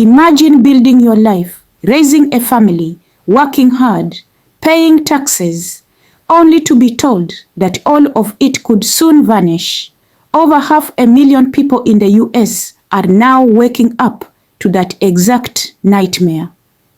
Imagine building your life, raising a family, working hard, paying taxes, only to be told that all of it could soon vanish. Over 500,000 people in the US are now waking up to that exact nightmare.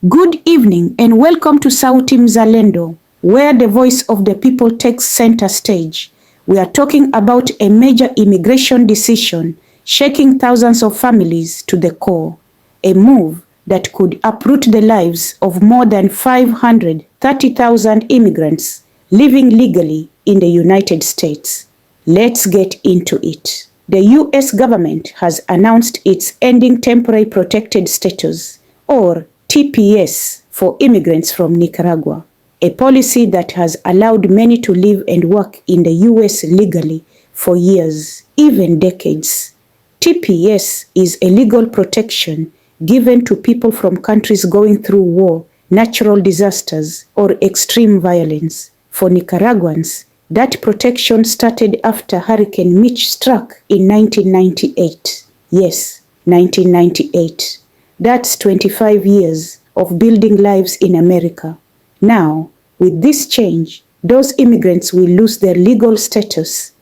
Good evening and welcome to Sauti Mzalendo, where the voice of the people takes center stage. We are talking about a major immigration decision shaking thousands of families to the core. A move that could uproot the lives of more than 530,000 immigrants living legally in the United States. Let's get into it. The US government has announced it's ending temporary protected status, or TPS, for immigrants from Nicaragua, a policy that has allowed many to live and work in the US legally for years, even decades. TPS is a legal protection given to people from countries going through war, natural disasters, or extreme violence. For Nicaraguans, that protection started after Hurricane Mitch struck in 1998. Yes, 1998. That's 25 years of building lives in America. Now, with this change, those immigrants will lose their legal status,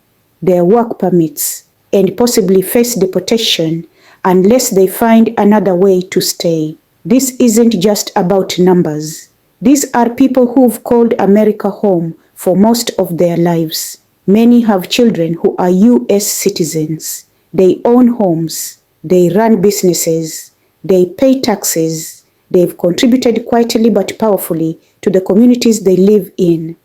their work permits, and possibly face deportation unless they find another way to stay. This isn't just about numbers. These are people who've called America home for most of their lives. Many have children who are US citizens. They own homes. They run businesses. They pay taxes. They've contributed quietly but powerfully to the communities they live in.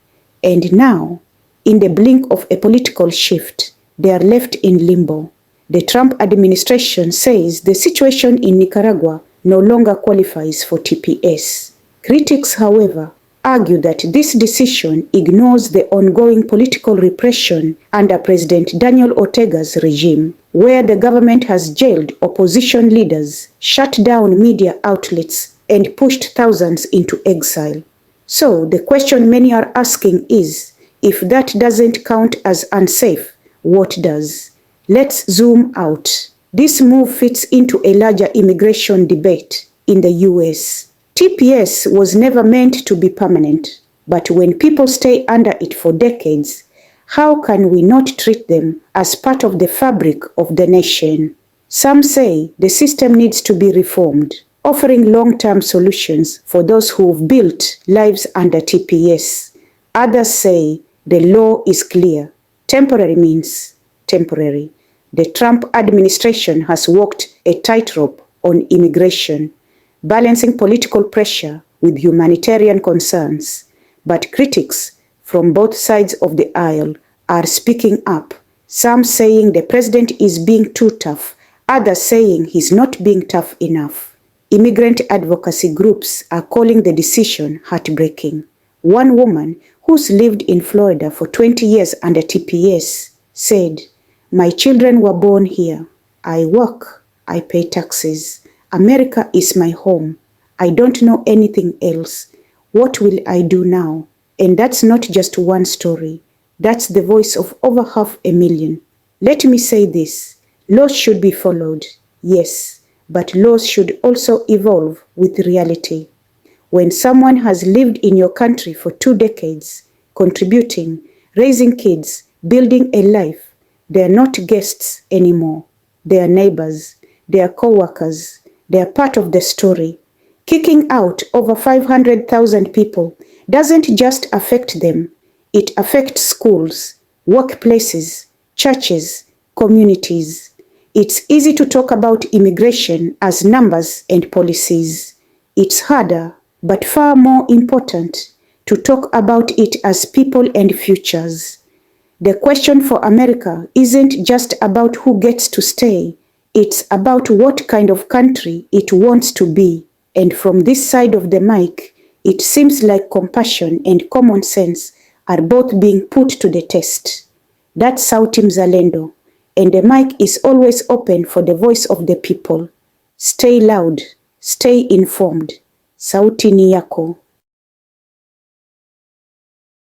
And now, in the blink of a political shift, they are left in limbo. The Trump administration says the situation in Nicaragua no longer qualifies for TPS. Critics, however, argue that this decision ignores the ongoing political repression under President Daniel Ortega's regime, where the government has jailed opposition leaders, shut down media outlets, and pushed thousands into exile. So the question many are asking is, if that doesn't count as unsafe, what does? Let's zoom out. This move fits into a larger immigration debate in the US. TPS was never meant to be permanent, but when people stay under it for decades, how can we not treat them as part of the fabric of the nation? Some say the system needs to be reformed, offering long-term solutions for those who've built lives under TPS. Others say the law is clear. Temporary means temporary. The Trump administration has walked a tightrope on immigration, balancing political pressure with humanitarian concerns. But critics from both sides of the aisle are speaking up, some saying the president is being too tough, others saying he's not being tough enough. Immigrant advocacy groups are calling the decision heartbreaking. One woman who's lived in Florida for 20 years under TPS said, "My children were born here. I work. I pay taxes. America is my home. I don't know anything else. What will I do now?" And that's not just one story. That's the voice of over 500,000. Let me say this. Laws should be followed, yes, but laws should also evolve with reality. When someone has lived in your country for 2 decades, contributing, raising kids, building a life, they are not guests anymore. They are neighbors. They are co-workers. They are part of the story. Kicking out over 500,000 people doesn't just affect them. It affects schools, workplaces, churches, communities. It's easy to talk about immigration as numbers and policies. It's harder, but far more important, to talk about it as people and futures. The question for America isn't just about who gets to stay. It's about what kind of country it wants to be. And from this side of the mic, it seems like compassion and common sense are both being put to the test. That's Sauti Mzalendo, and the mic is always open for the voice of the people. Stay loud, stay informed. Sauti ni yako.